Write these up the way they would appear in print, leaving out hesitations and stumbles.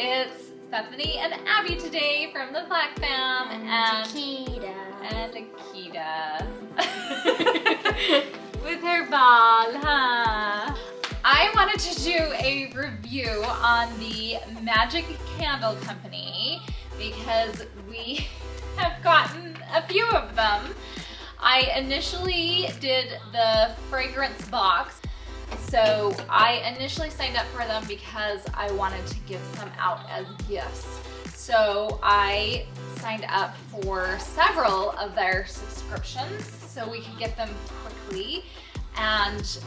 It's Stephanie and Abby today from the FLACK fam. And Akita. And Akita. With her ball, huh? I wanted to do a review on the Magic Candle Company because we have gotten a few of them. I initially did the fragrance box. So I initially signed up for them because I wanted to give some out as gifts. So I signed up for several of their subscriptions so we could get them quickly. And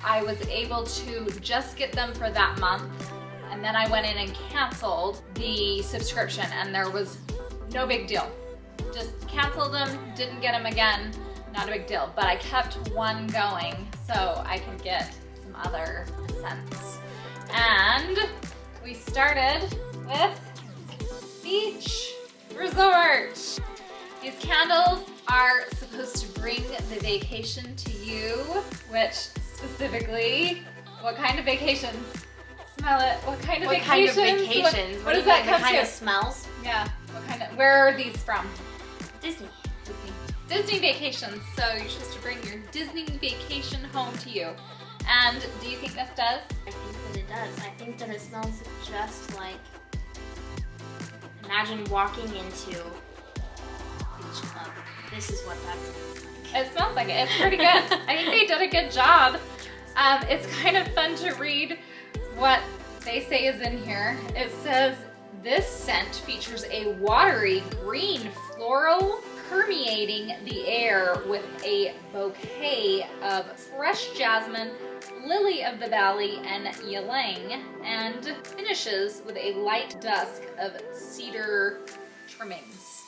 I was able to just get them for that month. And then I went in and canceled the subscription and there was no big deal. Just canceled them, didn't get them again, not a big deal. But I kept one going so I could get some other scents. And we started with Beach Resort. These candles are supposed to bring the vacation to you, which specifically, what kind of vacations? Smell it. What kind of vacations? What does that come to? What kind of smells? Yeah. Where are these from? Disney. Disney vacations. So you're supposed to bring your Disney vacation home to you. And do you think this does? I think that it does. I think that it smells just like, imagine walking into a beach club. This is what that smells like. It smells like it. It's pretty good. I think they did a good job. It's kind of fun to read what they say is in here. It says, this scent features a watery green floral permeating the air with a bouquet of fresh jasmine, lily of the valley, and ylang, and finishes with a light dusk of cedar trimmings.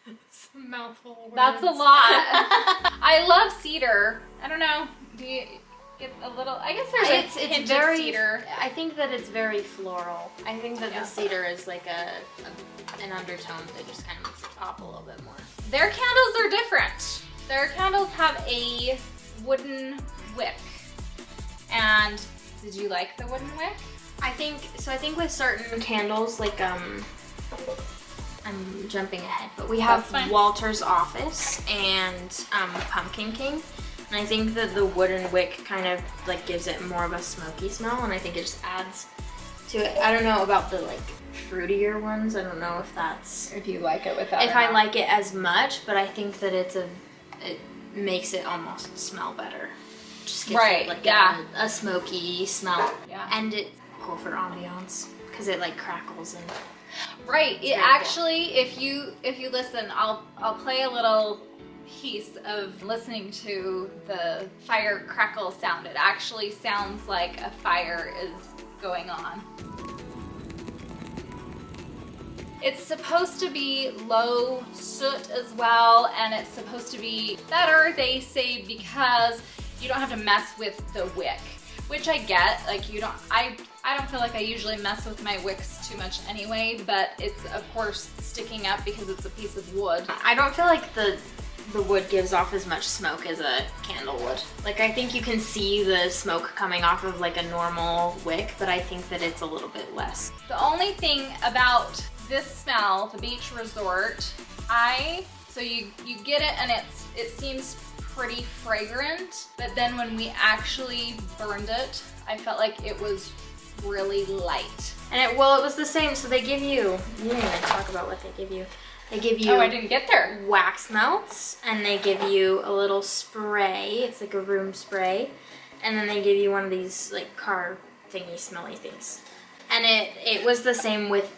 It's a mouthful of words. That's a lot. I love cedar. I don't know. Do you get a little? I guess there's a hint of cedar. I think that it's very floral. I think that the cedar is like an undertone that just kind of makes it pop a little bit more. Their candles are different. Their candles have a wooden wick. And did you like the wooden wick? I think with certain candles, like I'm jumping ahead, but we have Walter's Office and Pumpkin King. And I think that the wooden wick kind of like gives it more of a smoky smell, and I think it just adds to it. I don't know about the like fruitier ones. I don't know if you like it with that. If I like it as much, but I think that it makes it almost smell better. Just gives it like a smoky smell. Yeah. And it cool for ambiance because it like crackles and. Right. It actually, if you listen, I'll play a little piece of listening to the fire crackle sound. It actually sounds like a fire is going on. It's supposed to be low soot as well, and it's supposed to be better, they say, because you don't have to mess with the wick, which I get. Like I don't feel like I usually mess with my wicks too much anyway, but it's of course sticking up because it's a piece of wood. I don't feel like the wood gives off as much smoke as a candle would. Like I think you can see the smoke coming off of like a normal wick, but I think that it's a little bit less. The only thing about this smell, the Beach Resort, so you get it and it seems pretty fragrant, but then when we actually burned it, I felt like it was really light. And it was the same, so they give you didn't even talk about what they give you. They give you I didn't get there. Wax melts, and they give you a little spray. It's like a room spray. And then they give you one of these like car thingy smelly things. And it was the same with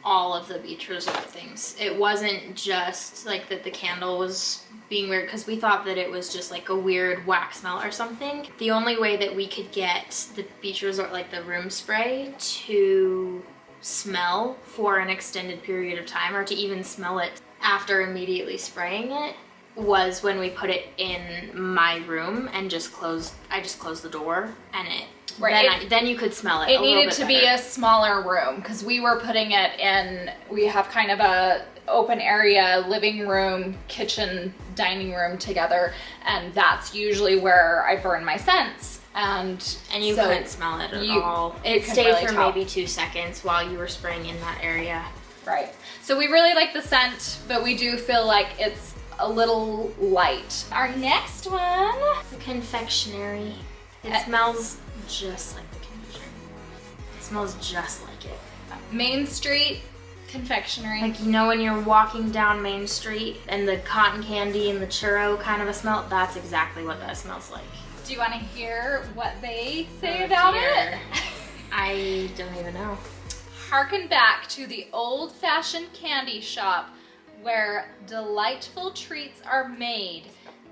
all of the Beach Resort things. It wasn't just like that the candle was being weird because we thought that it was just like a weird wax smell or something. The only way that we could get the Beach Resort, like the room spray, to smell for an extended period of time, or to even smell it after immediately spraying it, was when we put it in my room and I just closed the door, and then you could smell it. It needed to be a smaller room because we were putting it in. We have kind of a open area, living room, kitchen, dining room together, and that's usually where I burn my scents. And you so couldn't smell it at all. you It couldn't stayed really for tell. maybe 2 seconds while you were spraying in that area. Right. So we really like the scent, but we do feel like it's a little light. Our next one. The confectionery. It smells just like the confectionery. It smells just like it. Main Street Confectionery. Like, you know when you're walking down Main Street and the cotton candy and the churro kind of a smell? That's exactly what that smells like. Do you want to hear what they say Oh, about dear. it? I don't even know. Harken back to the old-fashioned candy shop where delightful treats are made.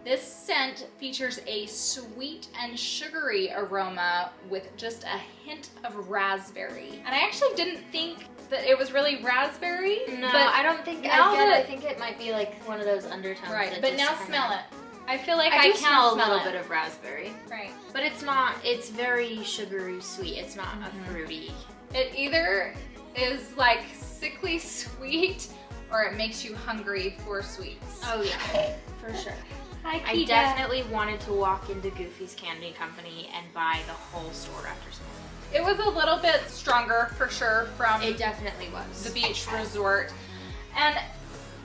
This scent features a sweet and sugary aroma with just a hint of raspberry. And I actually didn't think that it was really raspberry. No, but I don't think now I think it might be like one of those undertones. Right, that but just now kinda- smell it. I feel like I I do can smell a smell little it. bit of raspberry. Right. But it's not, it's very sugary sweet. It's not a fruity. It either is like sickly sweet or it makes you hungry for sweets. Oh yeah, for sure. Hi, I Kita. definitely wanted to walk into Goofy's Candy Company and buy the whole store after smelling It was a little bit stronger for sure from it. It definitely was. the beach resort. And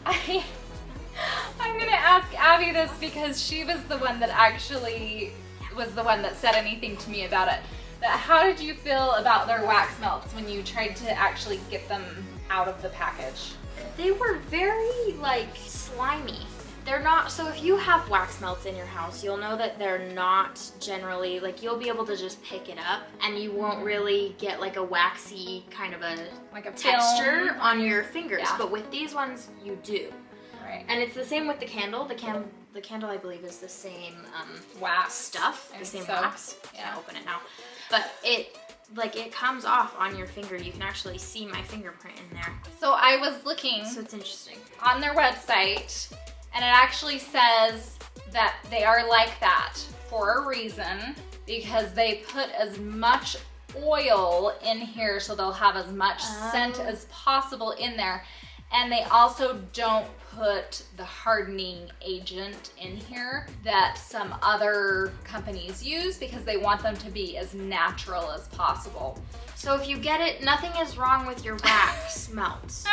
I'm gonna ask Abby this because she was the one that actually was the one that said anything to me about it. But how did you feel about their wax melts when you tried to actually get them out of the package? They were very like slimy. They're not, so if you have wax melts in your house, you'll know that they're not generally, like you'll be able to just pick it up and you won't really get like a waxy kind of a Like a texture film? on your fingers. Yeah. But with these ones, you do. Right. And it's the same with the candle. The candle, I believe, is the same Wax stuff, I the same think so. wax. Yeah. I'll open it now. But it comes off on your finger. You can actually see my fingerprint in there. So I was looking So it's interesting. on their website and it actually says that they are like that for a reason because they put as much oil in here so they'll have as much scent as possible in there. And they also don't put the hardening agent in here that some other companies use because they want them to be as natural as possible. So if you get it, nothing is wrong with your wax melts.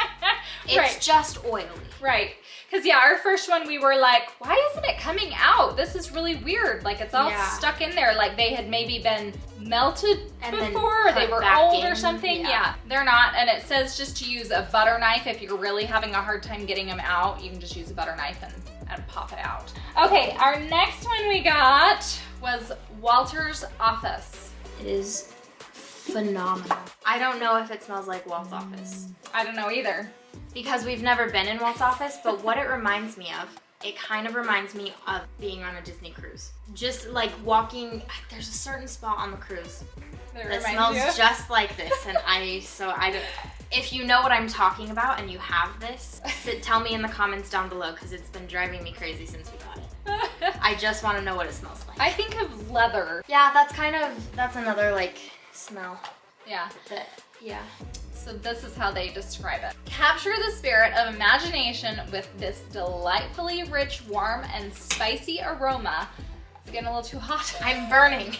It's Right. just oily. Right. Because yeah, our first one we were like, why isn't it coming out? This is really weird. Like it's all Yeah. stuck in there. Like they had maybe been melted And then before or they put were back old or in. something. Yeah. Yeah, they're not. And it says just to use a butter knife. If you're really having a hard time getting them out, you can just use a butter knife and pop it out. Okay, our next one we got was Walter's Office. It is phenomenal. I don't know if it smells like Walt's office I don't know either. because we've never been in Walt's office, but what it reminds me of, it kind of reminds me of being on a Disney cruise. Just like walking, there's a certain spot on the cruise that smells just like this, and I don't. If you know what I'm talking about and you have this, tell me in the comments down below because it's been driving me crazy since we got it. I just want to know what it smells like. I think of leather. Yeah, that's another like smell. Yeah. Yeah. So this is how they describe it. Capture the spirit of imagination with this delightfully rich, warm, and spicy aroma. It's getting a little too hot. I'm burning.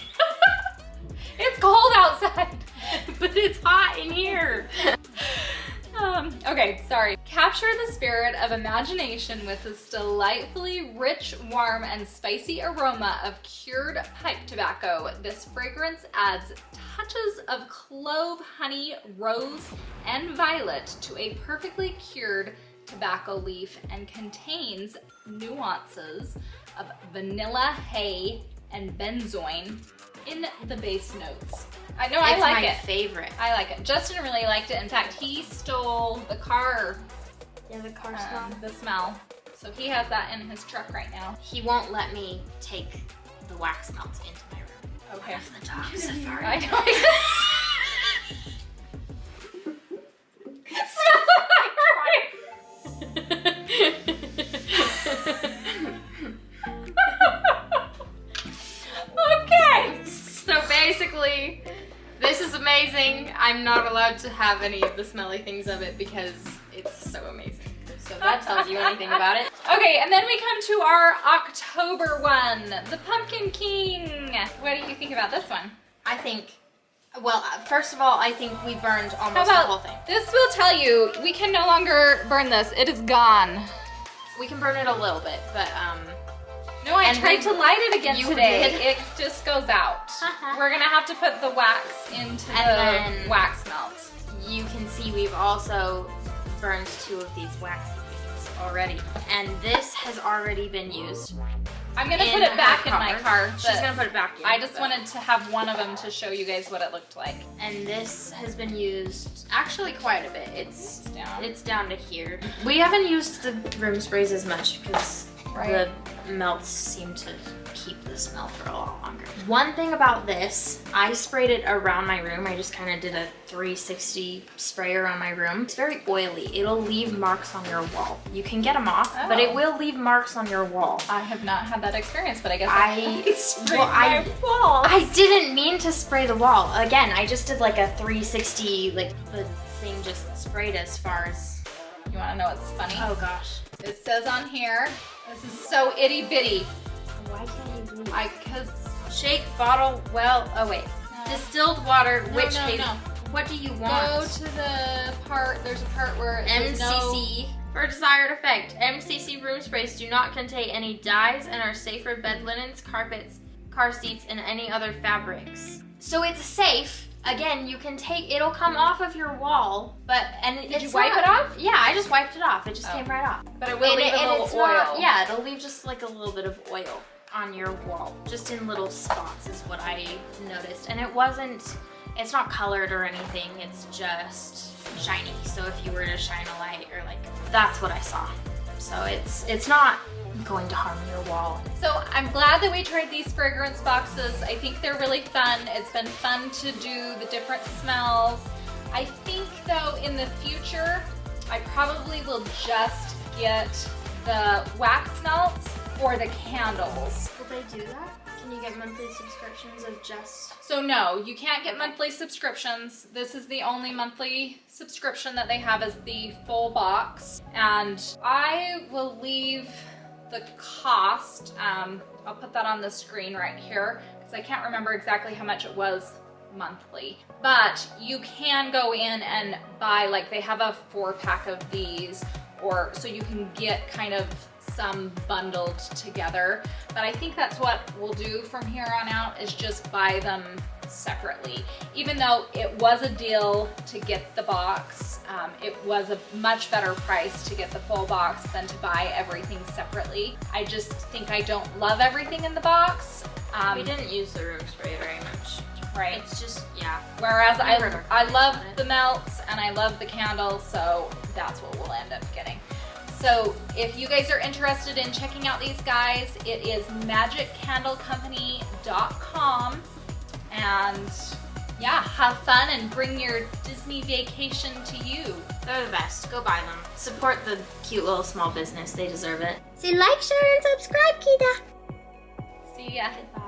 It's cold outside. But it's hot in here. Okay, sorry. Capture the spirit of imagination with this delightfully rich, warm, and spicy aroma of cured pipe tobacco. This fragrance adds touches of clove, honey, rose, and violet to a perfectly cured tobacco leaf and contains nuances of vanilla, hay, and benzoin in the base notes. I know, I like it. It's my favorite. I like it. Justin really liked it. In fact, he stole the car, Yeah, the car smell. the smell. So he has that in his truck right now. He won't let me take the wax melts into my room. Okay. The dogs have already I know. Okay. So basically, this is amazing. I'm not allowed to have any of the smelly things of it because it's so amazing. So that tells you anything about it. Okay, and then we come to our October one, the Pumpkin King. What do you think about this one? I think, well, first of all, I think we burned How almost the about whole thing. this will tell you, we can no longer burn this. It is gone. We can burn it a little bit, but No, I And tried we- to light it again you today. did? It just goes out. We're gonna have to put the wax into And the then- wax melt. you can see we've also burned 2 of these waxy things already. And this has already been used. I'm gonna in put it back her in my car. She's but gonna put it back in. I just but- wanted to have one of them to show you guys what it looked like. And this has been used actually quite a bit. It's down. down to here. We haven't used the room sprays as much because Right. the melts seem to keep the smell for a lot longer. One thing about this, I sprayed it around my room. I just kind of did a 360 spray around my room. It's very oily. It'll leave marks on your wall. You can get them off, but it Oh. will leave marks on your wall. I have not had that experience, but I guess I- sprayed well, my wall. I didn't mean to spray the wall. Again, I just did like a 360, like the thing just sprayed as far as, You wanna know what's funny? oh gosh. It says on here, this is so itty bitty. Why can't you read? Cause Shake, bottle, well, oh wait. No. Distilled water, No, which no, hay- no. What do you Go want? to the part, there's a part where it says no. MCC for desired effect. MCC room sprays do not contain any dyes and are safe for bed linens, carpets, car seats, and any other fabrics. So it's safe. Again, you can take, it'll come off of your wall, but, and Did you wipe it off? Yeah, I just wiped it off. It just Oh. came right off. But it will leave a little it's oil. not, yeah, it'll leave just like a little bit of oil on your wall, just in little spots is what I noticed. And it's not colored or anything, it's just shiny. So if you were to shine a light or like, that's what I saw. So it's not going to harm your wall. So I'm glad that we tried these fragrance boxes. I think they're really fun. It's been fun to do the different smells. I think though in the future, I probably will just get the wax melts or the candles. Will they do that? Can you get monthly subscriptions of just... So no, you can't get monthly subscriptions. This is the only monthly subscription that they have is the full box. And I will leave the cost, I'll put that on the screen right here because I can't remember exactly how much it was monthly. But you can go in and buy, like they have a 4-pack of these, or so you can get kind of some bundled together. But I think that's what we'll do from here on out is just buy them separately. Even though it was a deal to get the box, it was a much better price to get the full box than to buy everything separately. I just think I don't love everything in the box. We didn't use the room spray very much. Right. It's just, yeah. Whereas We were I love the melts and I love the candles, so that's what we'll end up getting. So if you guys are interested in checking out these guys, it is magiccandlecompany.com. And yeah, have fun and bring your Disney vacation to you. They're the best. Go buy them. Support the cute little small business. They deserve it. Say like, share, and subscribe, Kita. See ya. Goodbye.